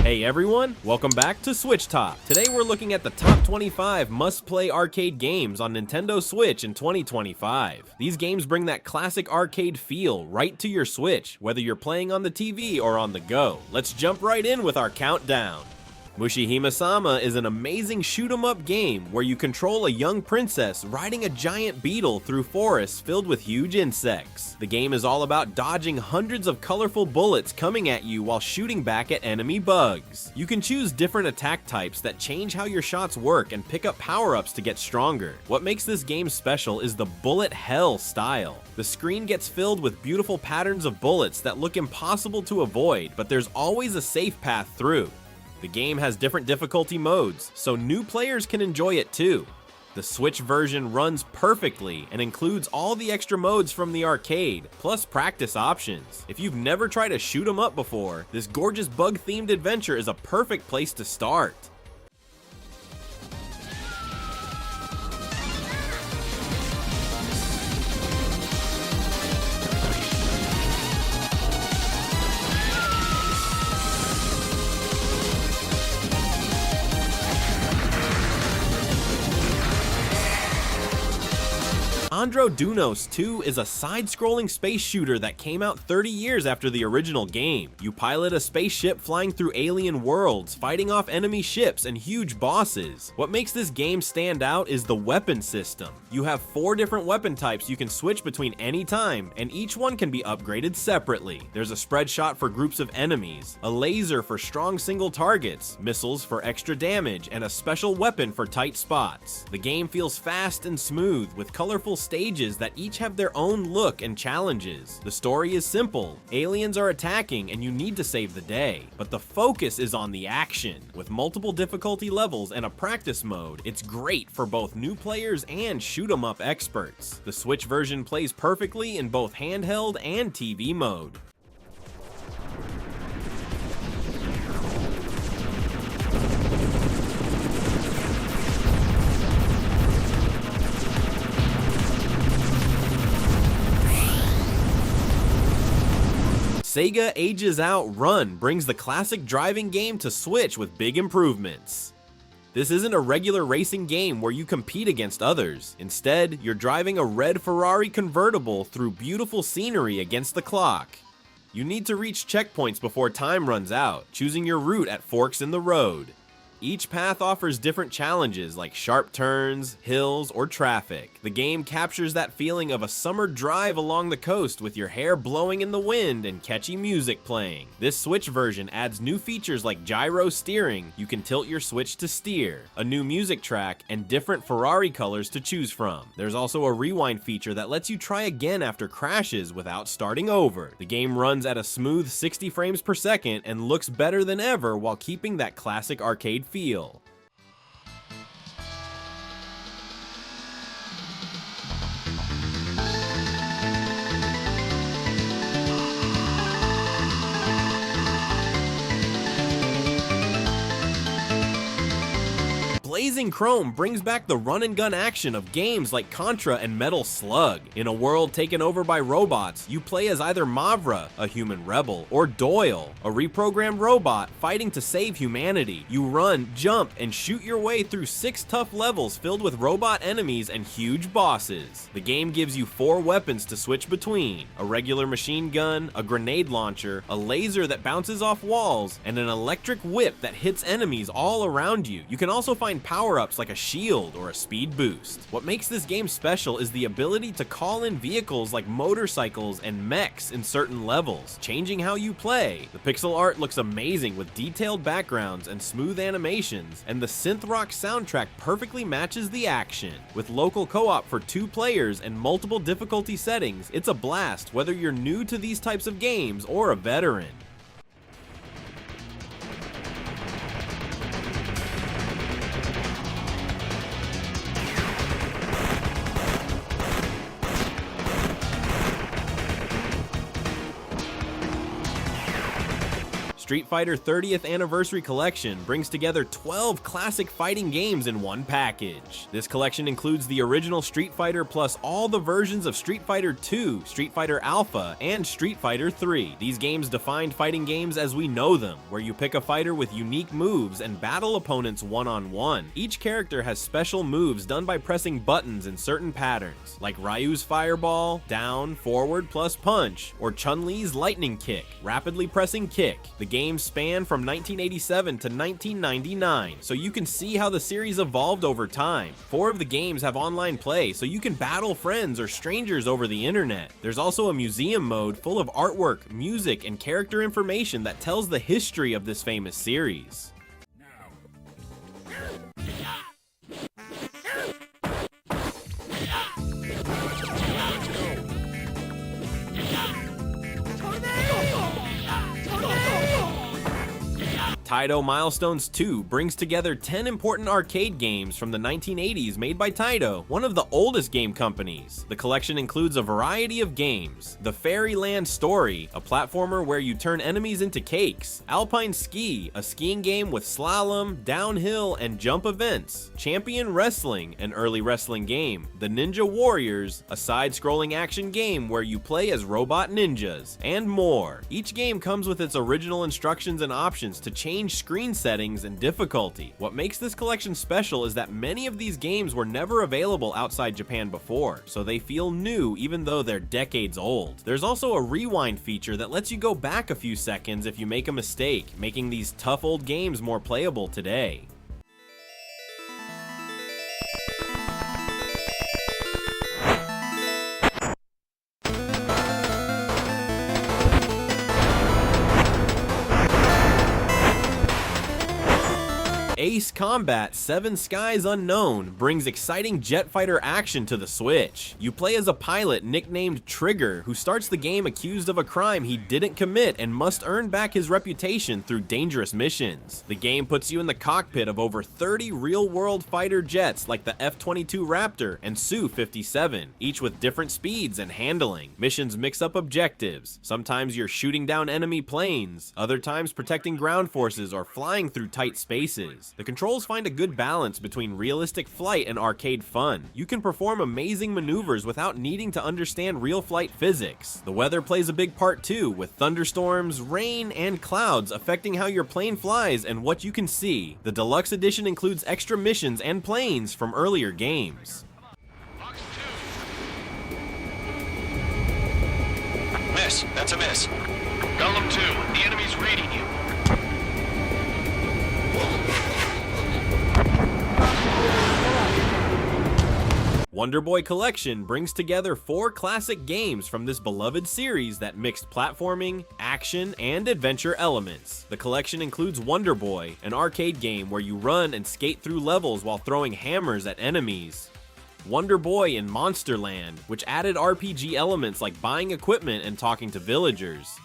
Hey everyone, welcome back to SwitchTop. Today we're looking at the top 25 must-play arcade games on Nintendo Switch in 2025. These games bring that classic arcade feel right to your Switch, whether you're playing on the TV or on the go. Let's jump right in with our countdown. Mushihimesama is an amazing shoot-'em-up game where you control a young princess riding a giant beetle through forests filled with huge insects. The game is all about dodging hundreds of colorful bullets coming at you while shooting back at enemy bugs. You can choose different attack types that change how your shots work and pick up power-ups to get stronger. What makes this game special is the bullet hell style. The screen gets filled with beautiful patterns of bullets that look impossible to avoid, but there's always a safe path through. The game has different difficulty modes, so new players can enjoy it too. The Switch version runs perfectly and includes all the extra modes from the arcade, plus practice options. If you've never tried a shoot 'em up before, this gorgeous bug-themed adventure is a perfect place to start. Andro Dunos 2 is a side-scrolling space shooter that came out 30 years after the original game. You pilot a spaceship flying through alien worlds, fighting off enemy ships and huge bosses. What makes this game stand out is the weapon system. You have 4 different weapon types you can switch between any time, and each one can be upgraded separately. There's a spread shot for groups of enemies, a laser for strong single targets, missiles for extra damage, and a special weapon for tight spots. The game feels fast and smooth, with colorful stages that each have their own look and challenges. The story is simple. Aliens are attacking and you need to save the day, but the focus is on the action. With multiple difficulty levels and a practice mode, it's great for both new players and shoot-'em-up experts. The Switch version plays perfectly in both handheld and TV mode. Sega Ages Out Run brings the classic driving game to Switch with big improvements. This isn't a regular racing game where you compete against others. Instead, you're driving a red Ferrari convertible through beautiful scenery against the clock. You need to reach checkpoints before time runs out, choosing your route at forks in the road. Each path offers different challenges like sharp turns, hills, or traffic. The game captures that feeling of a summer drive along the coast with your hair blowing in the wind and catchy music playing. This Switch version adds new features like gyro steering, you can tilt your Switch to steer, a new music track, and different Ferrari colors to choose from. There's also a rewind feature that lets you try again after crashes without starting over. The game runs at a smooth 60 frames per second and looks better than ever while keeping that classic arcade feel. Blazing Chrome brings back the run-and-gun action of games like Contra and Metal Slug. In a world taken over by robots, you play as either Mavra, a human rebel, or Doyle, a reprogrammed robot fighting to save humanity. You run, jump, and shoot your way through 6 tough levels filled with robot enemies and huge bosses. The game gives you 4 weapons to switch between: a regular machine gun, a grenade launcher, a laser that bounces off walls, and an electric whip that hits enemies all around you. You can also find power-ups like a shield or a speed boost. What makes this game special is the ability to call in vehicles like motorcycles and mechs in certain levels, changing how you play. The pixel art looks amazing with detailed backgrounds and smooth animations, and the synth rock soundtrack perfectly matches the action. With local co-op for 2 players and multiple difficulty settings, it's a blast whether you're new to these types of games or a veteran. Street Fighter 30th Anniversary Collection brings together 12 classic fighting games in one package. This collection includes the original Street Fighter plus all the versions of Street Fighter 2, Street Fighter Alpha, and Street Fighter 3. These games defined fighting games as we know them, where you pick a fighter with unique moves and battle opponents one-on-one. Each character has special moves done by pressing buttons in certain patterns, like Ryu's Fireball, down, forward plus punch, or Chun-Li's Lightning Kick, rapidly pressing kick. The games span from 1987 to 1999, so you can see how the series evolved over time. 4 of the games have online play, so you can battle friends or strangers over the internet. There's also a museum mode full of artwork, music, and character information that tells the history of this famous series. Taito Milestones 2 brings together 10 important arcade games from the 1980s made by Taito, one of the oldest game companies. The collection includes a variety of games: The Fairyland Story, a platformer where you turn enemies into cakes; Alpine Ski, a skiing game with slalom, downhill, and jump events; Champion Wrestling, an early wrestling game; The Ninja Warriors, a side-scrolling action game where you play as robot ninjas, and more. Each game comes with its original instructions and options to change screen settings and difficulty. What makes this collection special is that many of these games were never available outside Japan before, so they feel new even though they're decades old. There's also a rewind feature that lets you go back a few seconds if you make a mistake, making these tough old games more playable today. Ace Combat 7 Skies Unknown brings exciting jet fighter action to the Switch. You play as a pilot nicknamed Trigger, who starts the game accused of a crime he didn't commit and must earn back his reputation through dangerous missions. The game puts you in the cockpit of over 30 real-world fighter jets like the F-22 Raptor and Su-57, each with different speeds and handling. Missions mix up objectives. Sometimes you're shooting down enemy planes, other times protecting ground forces or flying through tight spaces. The controls find a good balance between realistic flight and arcade fun. You can perform amazing maneuvers without needing to understand real flight physics. The weather plays a big part too, with thunderstorms, rain, and clouds affecting how your plane flies and what you can see. The Deluxe Edition includes extra missions and planes from earlier games. Miss, that's a miss. Golem 2, the enemy's reading you. Wonder Boy Collection brings together 4 classic games from this beloved series that mixed platforming, action, and adventure elements. The collection includes Wonder Boy, an arcade game where you run and skate through levels while throwing hammers at enemies; Wonder Boy in Monsterland, which added RPG elements like buying equipment and talking to villagers;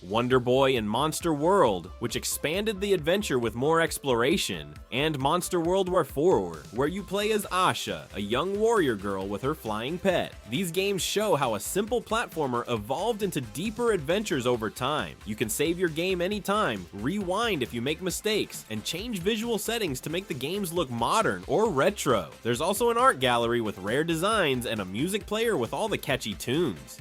Wonder Boy in Monster World, which expanded the adventure with more exploration; and Monster World War 4, where you play as Asha, a young warrior girl with her flying pet. These games show how a simple platformer evolved into deeper adventures over time. You can save your game anytime, rewind if you make mistakes, and change visual settings to make the games look modern or retro. There's also an art gallery with rare designs and a music player with all the catchy tunes.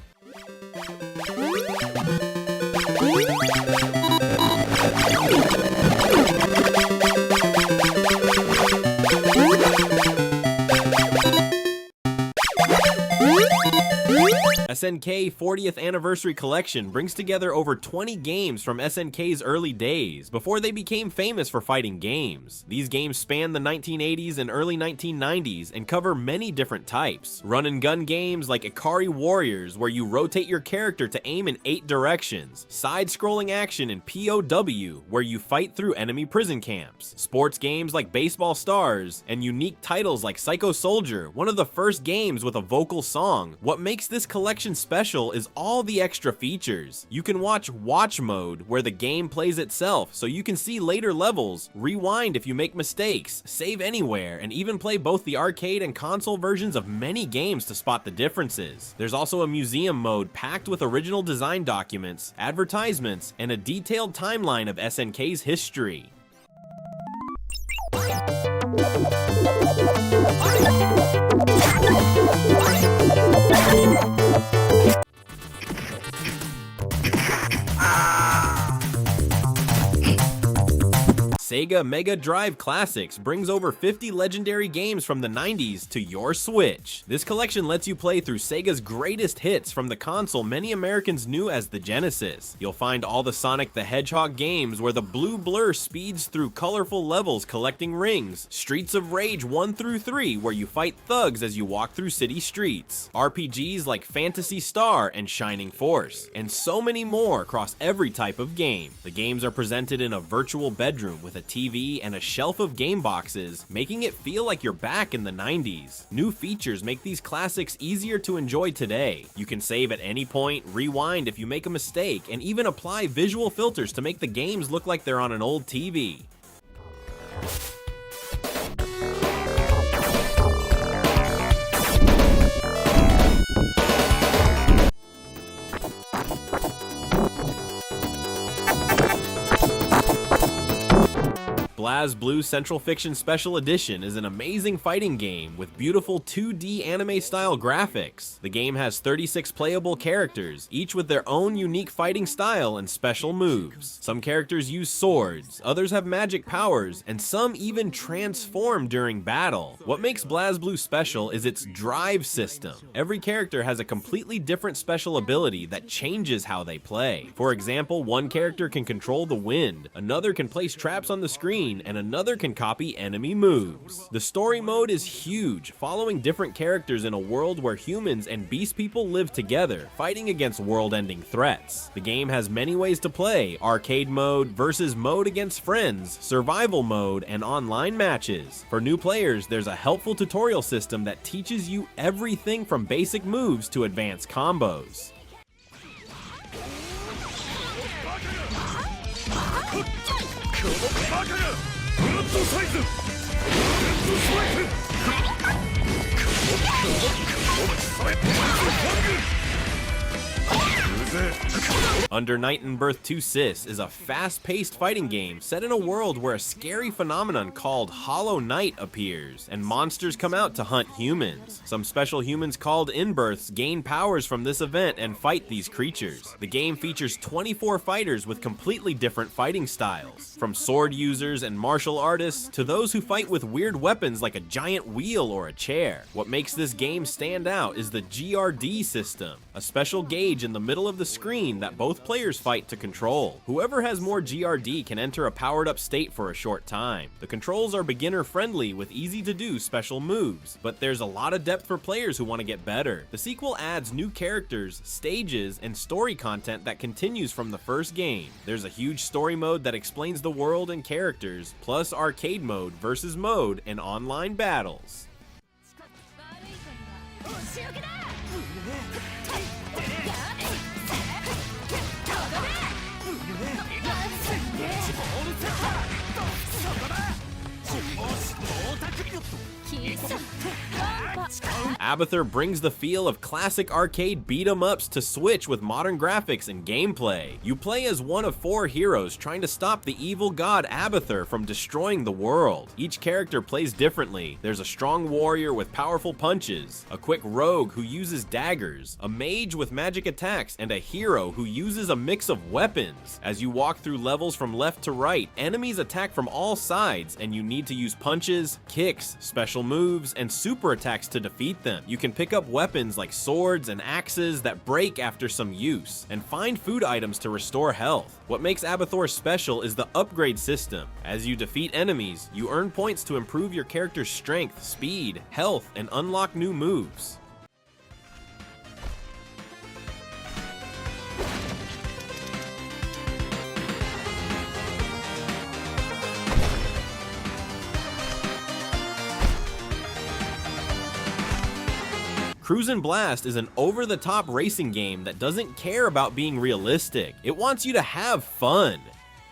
SNK 40th Anniversary Collection brings together over 20 games from SNK's early days, before they became famous for fighting games. These games span the 1980s and early 1990s and cover many different types. Run and gun games like Ikari Warriors, where you rotate your character to aim in 8 directions. Side-scrolling action in POW, where you fight through enemy prison camps. Sports games like Baseball Stars, and unique titles like Psycho Soldier, one of the first games with a vocal song. What makes this collection Centralfiction Special is all the extra features. You can watch mode, where the game plays itself, so you can see later levels, rewind if you make mistakes, save anywhere, and even play both the arcade and console versions of many games to spot the differences. There's also a museum mode packed with original design documents, advertisements, and a detailed timeline of SNK's history. Sega Mega Drive Classics brings over 50 legendary games from the 90s to your Switch. This collection lets you play through Sega's greatest hits from the console many Americans knew as the Genesis. You'll find all the Sonic the Hedgehog games where the blue blur speeds through colorful levels collecting rings, Streets of Rage 1 through 3 where you fight thugs as you walk through city streets, RPGs like Phantasy Star and Shining Force, and so many more across every type of game. The games are presented in a virtual bedroom with a TV and a shelf of game boxes, making it feel like you're back in the 90s. New features make these classics easier to enjoy today. You can save at any point, rewind if you make a mistake, and even apply visual filters to make the games look like they're on an old TV. BlazBlue CentralFiction Special Edition is an amazing fighting game with beautiful 2D anime-style graphics. The game has 36 playable characters, each with their own unique fighting style and special moves. Some characters use swords, others have magic powers, and some even transform during battle. What makes BlazBlue special is its drive system. Every character has a completely different special ability that changes how they play. For example, one character can control the wind, another can place traps on the screen, and another can copy enemy moves. The story mode is huge, following different characters in a world where humans and beast people live together, fighting against world-ending threats. The game has many ways to play: arcade mode, versus mode against friends, survival mode, and online matches. For new players, there's a helpful tutorial system that teaches you everything from basic moves to advanced combos. Under Night and Birth 2 Sis is a fast-paced fighting game set in a world where a scary phenomenon called Hollow Knight appears, and monsters come out to hunt humans. Some special humans called Inbirths gain powers from this event and fight these creatures. The game features 24 fighters with completely different fighting styles, from sword users and martial artists to those who fight with weird weapons like a giant wheel or a chair. What makes this game stand out is the GRD system, a special gauge in the middle of the screen that both players fight to control. Whoever has more GRD can enter a powered-up state for a short time. The controls are beginner-friendly with easy-to-do special moves, but there's a lot of depth for players who want to get better. The sequel adds new characters, stages, and story content that continues from the first game. There's a huge story mode that explains the world and characters, plus arcade mode, versus mode, and online battles. Abathor brings the feel of classic arcade beat-em-ups to Switch with modern graphics and gameplay. You play as one of 4 heroes trying to stop the evil god Abathor from destroying the world. Each character plays differently. There's a strong warrior with powerful punches, a quick rogue who uses daggers, a mage with magic attacks, and a hero who uses a mix of weapons. As you walk through levels from left to right, enemies attack from all sides, and you need to use punches, kicks, special moves, and super attacks to defeat them. You can pick up weapons like swords and axes that break after some use, and find food items to restore health. What makes Abathor special is the upgrade system. As you defeat enemies, you earn points to improve your character's strength, speed, health, and unlock new moves. Cruis'n Blast is an over-the-top racing game that doesn't care about being realistic. It wants you to have fun.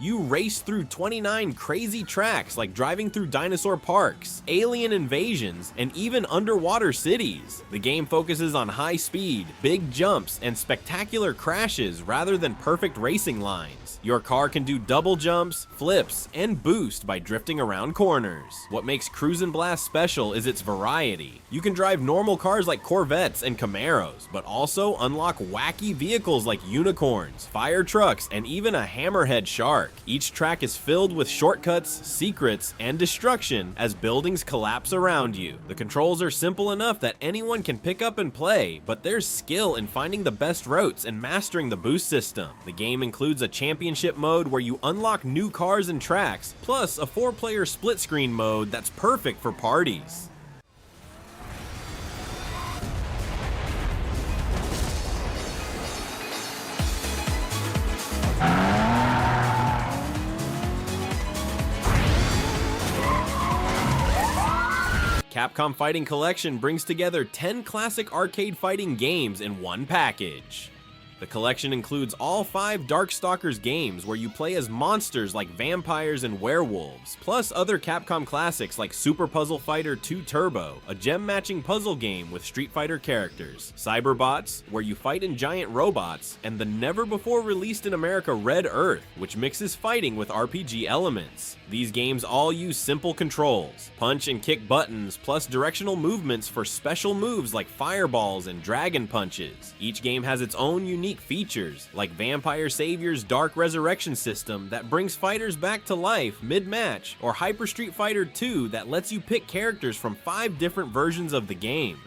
You race through 29 crazy tracks like driving through dinosaur parks, alien invasions, and even underwater cities. The game focuses on high speed, big jumps, and spectacular crashes rather than perfect racing lines. Your car can do double jumps, flips, and boost by drifting around corners. What makes Cruis'n Blast special is its variety. You can drive normal cars like Corvettes and Camaros, but also unlock wacky vehicles like unicorns, fire trucks, and even a hammerhead shark. Each track is filled with shortcuts, secrets, and destruction as buildings collapse around you. The controls are simple enough that anyone can pick up and play, but there's skill in finding the best routes and mastering the boost system. The game includes a championship mode where you unlock new cars and tracks, plus a 4-player split-screen mode that's perfect for parties. Capcom Fighting Collection brings together 10 classic arcade fighting games in one package. The collection includes all 5 Darkstalkers games where you play as monsters like vampires and werewolves, plus other Capcom classics like Super Puzzle Fighter 2 Turbo, a gem-matching puzzle game with Street Fighter characters, Cyberbots, where you fight in giant robots, and the never-before-released in America Red Earth, which mixes fighting with RPG elements. These games all use simple controls, punch and kick buttons, plus directional movements for special moves like fireballs and dragon punches. Each game has its own unique features, like Vampire Savior's Dark Resurrection system that brings fighters back to life mid-match, or Hyper Street Fighter 2 that lets you pick characters from 5 different versions of the game.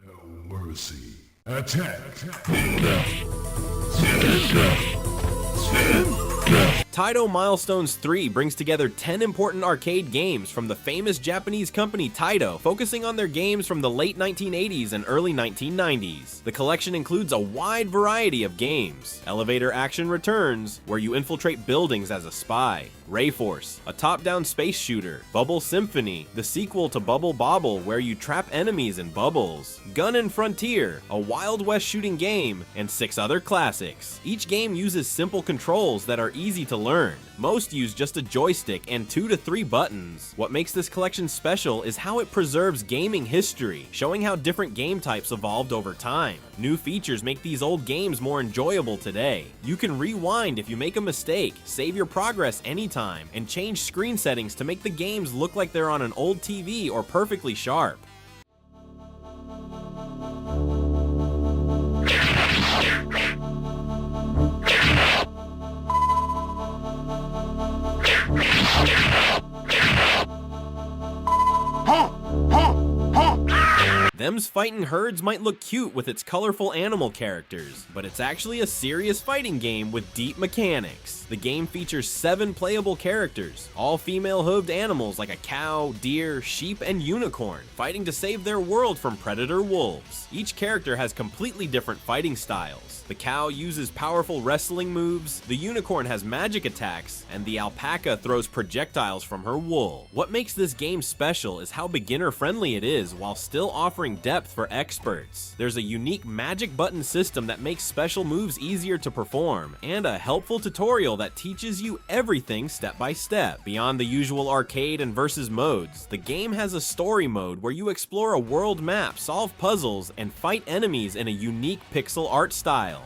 No mercy. Attack. Taito Milestones 3 brings together 10 important arcade games from the famous Japanese company Taito, focusing on their games from the late 1980s and early 1990s. The collection includes a wide variety of games. Elevator Action returns, where you infiltrate buildings as a spy. Rayforce, a top-down space shooter. Bubble Symphony, the sequel to Bubble Bobble, where you trap enemies in bubbles. Gun & Frontier, a Wild West shooting game, and 6 other classics. Each game uses simple controls that are easy to learn. Most use just a joystick and 2 to 3 buttons. What makes this collection special is how it preserves gaming history, showing how different game types evolved over time. New features make these old games more enjoyable today. You can rewind if you make a mistake, save your progress anytime, and change screen settings to make the games look like they're on an old TV or perfectly sharp. Them's Fightin' Herds might look cute with its colorful animal characters, but it's actually a serious fighting game with deep mechanics. The game features 7 playable characters, all female-hooved animals like a cow, deer, sheep, and unicorn, fighting to save their world from predator wolves. Each character has completely different fighting styles. The cow uses powerful wrestling moves, the unicorn has magic attacks, and the alpaca throws projectiles from her wool. What makes this game special is how beginner-friendly it is while still offering depth for experts. There's a unique magic button system that makes special moves easier to perform, and a helpful tutorial that teaches you everything step by step. Beyond the usual arcade and versus modes, the game has a story mode where you explore a world map, solve puzzles, and fight enemies in a unique pixel art style.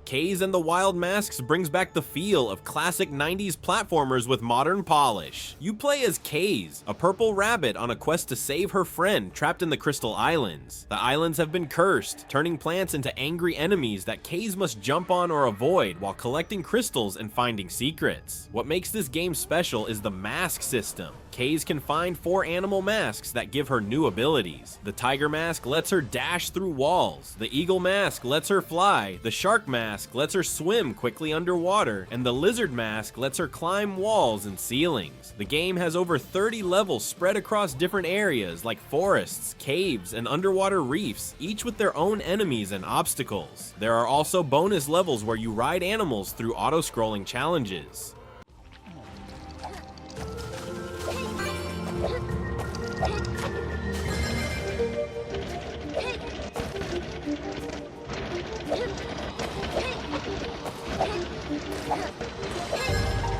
Kaze and the Wild Masks brings back the feel of classic 90s platformers with modern polish. You play as Kaze, a purple rabbit on a quest to save her friend trapped in the Crystal Islands. The islands have been cursed, turning plants into angry enemies that Kaze must jump on or avoid while collecting crystals and finding secrets. What makes this game special is the mask system. Kaze can find 4 animal masks that give her new abilities. The tiger mask lets her dash through walls. The eagle mask lets her fly. The shark mask lets lets her swim quickly underwater, and the lizard mask lets her climb walls and ceilings. The game has over 30 levels spread across different areas like forests, caves, and underwater reefs, each with their own enemies and obstacles. There are also bonus levels where you ride animals through auto-scrolling challenges.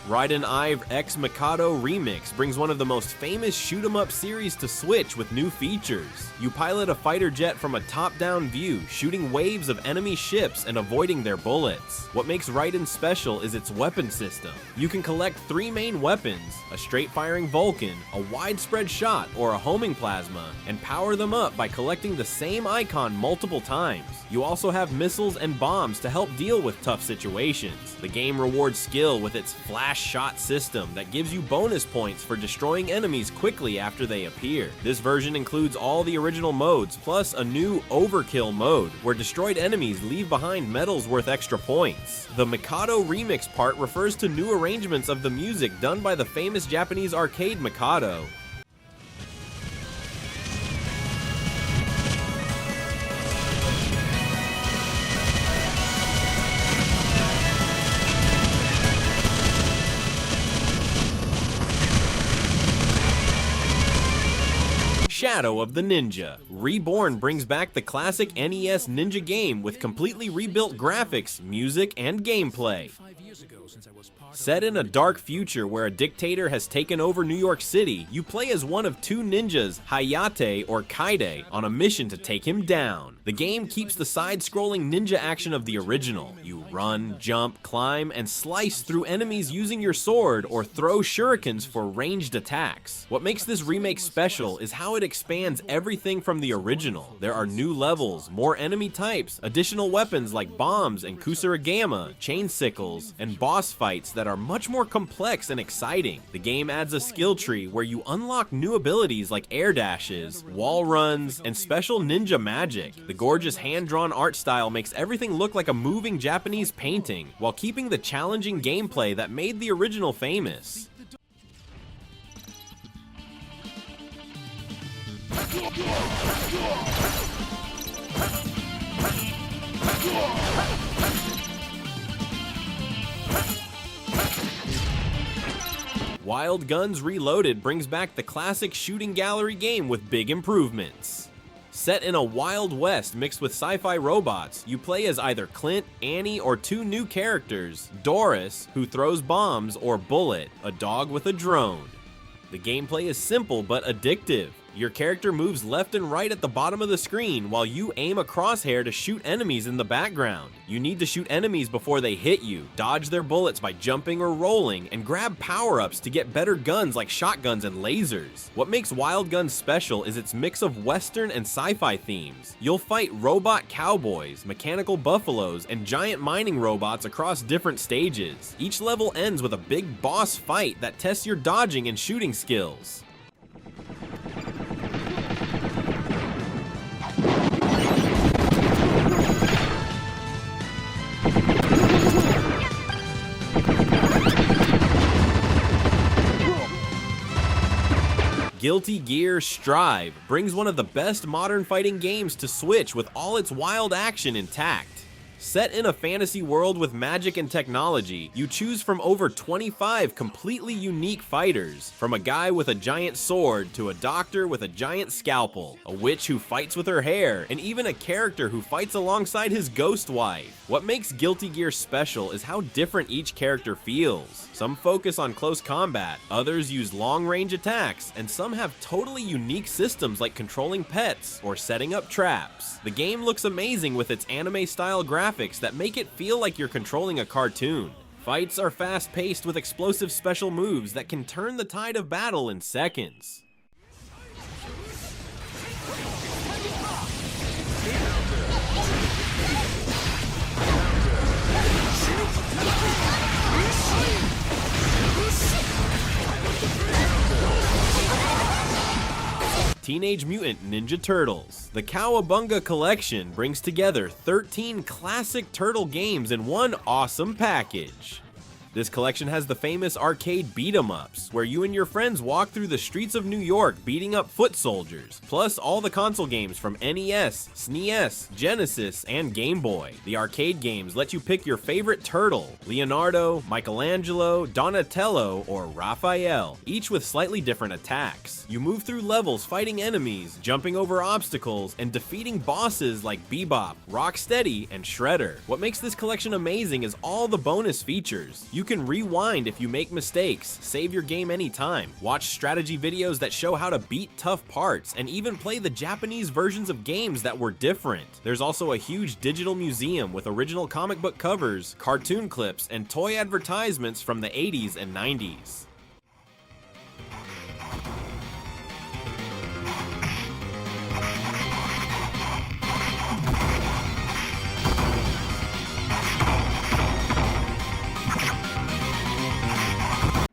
Raiden X Mikado Remix brings one of the most famous shoot-'em-up series to Switch with new features. You pilot a fighter jet from a top-down view, shooting waves of enemy ships and avoiding their bullets. What makes Raiden special is its weapon system. You can collect 3 main weapons, a straight-firing Vulcan, a widespread shot, or a homing plasma, and power them up by collecting the same icon multiple times. You also have missiles and bombs to help deal with tough situations. The game rewards skill with its flash shot system that gives you bonus points for destroying enemies quickly after they appear. This version includes all the original modes, plus a new Overkill mode, where destroyed enemies leave behind medals worth extra points. The Mikado Remix part refers to new arrangements of the music done by the famous Japanese arcade Mikado. Shadow of the Ninja. Reborn brings back the classic NES Ninja game with completely rebuilt graphics, music, and gameplay. Set in a dark future where a dictator has taken over New York City, you play as one of 2 ninjas, Hayate or Kaide, on a mission to take him down. The game keeps the side-scrolling ninja action of the original. You run, jump, climb, and slice through enemies using your sword or throw shurikens for ranged attacks. What makes this remake special is how it expands everything from the original. There are new levels, more enemy types, additional weapons like bombs and kusarigama, chain sickles, and boss fights that are much more complex and exciting. The game adds a skill tree where you unlock new abilities like air dashes, wall runs, and special ninja magic. The gorgeous hand-drawn art style makes everything look like a moving Japanese painting, while keeping the challenging gameplay that made the original famous. Wild Guns Reloaded brings back the classic shooting gallery game with big improvements. Set in a Wild West mixed with sci-fi robots, you play as either Clint, Annie, or 2 new characters, Doris, who throws bombs, or Bullet, a dog with a drone. The gameplay is simple but addictive. Your character moves left and right at the bottom of the screen while you aim a crosshair to shoot enemies in the background. You need to shoot enemies before they hit you, dodge their bullets by jumping or rolling, and grab power-ups to get better guns like shotguns and lasers. What makes Wild Guns special is its mix of Western and sci-fi themes. You'll fight robot cowboys, mechanical buffaloes, and giant mining robots across different stages. Each level ends with a big boss fight that tests your dodging and shooting skills. Guilty Gear Strive brings one of the best modern fighting games to Switch with all its wild action intact. Set in a fantasy world with magic and technology, you choose from over 25 completely unique fighters, from a guy with a giant sword to a doctor with a giant scalpel, a witch who fights with her hair, and even a character who fights alongside his ghost wife. What makes Guilty Gear special is how different each character feels. Some focus on close combat, others use long-range attacks, and some have totally unique systems like controlling pets or setting up traps. The game looks amazing with its anime-style graphics that make it feel like you're controlling a cartoon. Fights are fast-paced with explosive special moves that can turn the tide of battle in seconds. Teenage Mutant Ninja Turtles. The Cowabunga collection brings together 13 classic turtle games in one awesome package. This collection has the famous arcade beat-em-ups, where you and your friends walk through the streets of New York beating up foot soldiers, plus all the console games from NES, SNES, Genesis, and Game Boy. The arcade games let you pick your favorite turtle, Leonardo, Michelangelo, Donatello, or Raphael, each with slightly different attacks. You move through levels fighting enemies, jumping over obstacles, and defeating bosses like Bebop, Rocksteady, and Shredder. What makes this collection amazing is all the bonus features. You can rewind if you make mistakes, save your game anytime, watch strategy videos that show how to beat tough parts, and even play the Japanese versions of games that were different. There's also a huge digital museum with original comic book covers, cartoon clips, and toy advertisements from the 80s and 90s.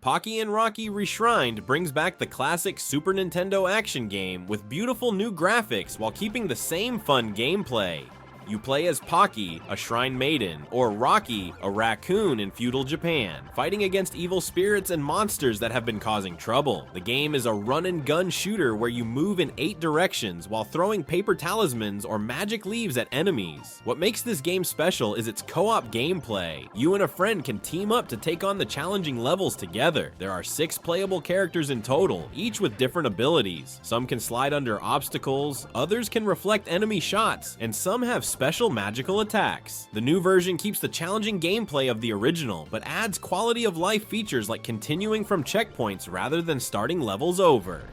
Pocky and Rocky Reshrined brings back the classic Super Nintendo action game with beautiful new graphics while keeping the same fun gameplay. You play as Pocky, a shrine maiden, or Rocky, a raccoon in feudal Japan, fighting against evil spirits and monsters that have been causing trouble. The game is a run-and-gun shooter where you move in 8 directions while throwing paper talismans or magic leaves at enemies. What makes this game special is its co-op gameplay. You and a friend can team up to take on the challenging levels together. There are 6 playable characters in total, each with different abilities. Some can slide under obstacles, others can reflect enemy shots, and some have special magical attacks. The new version keeps the challenging gameplay of the original, but adds quality of life features like continuing from checkpoints rather than starting levels over.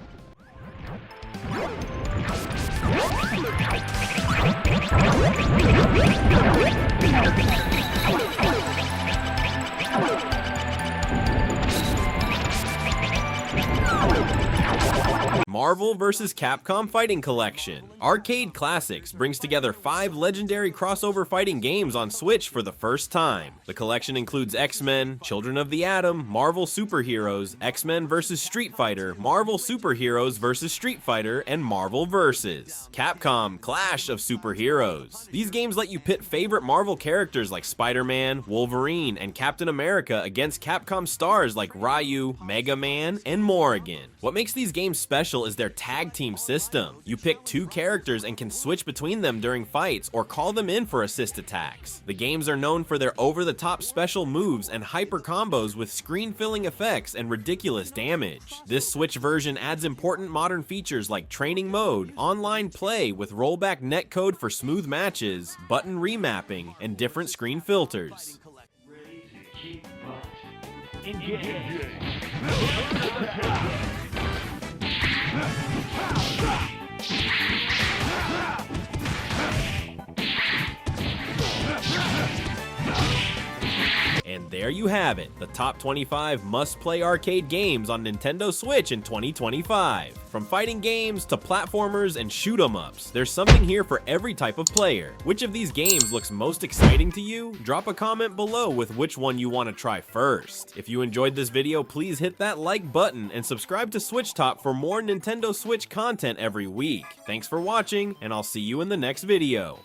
Marvel vs. Capcom Fighting Collection. Arcade Classics brings together 5 legendary crossover fighting games on Switch for the first time. The collection includes X-Men, Children of the Atom, Marvel Superheroes, X-Men vs. Street Fighter, Marvel Superheroes vs. Street Fighter, and Marvel vs. Capcom Clash of Superheroes. These games let you pit favorite Marvel characters like Spider-Man, Wolverine, and Captain America against Capcom stars like Ryu, Mega Man, and Morrigan. What makes these games special is their tag team system. You pick 2 characters and can switch between them during fights or call them in for assist attacks. The games are known for their over-the-top special moves and hyper combos with screen-filling effects and ridiculous damage. This Switch version adds important modern features like training mode, online play with rollback netcode for smooth matches, button remapping, and different screen filters. And there you have it, the top 25 must-play arcade games on Nintendo Switch in 2025. From fighting games to platformers and shoot-em-ups, there's something here for every type of player. Which of these games looks most exciting to you? Drop a comment below with which one you want to try first. If you enjoyed this video, please hit that like button and subscribe to SwitchTop for more Nintendo Switch content every week. Thanks for watching, and I'll see you in the next video.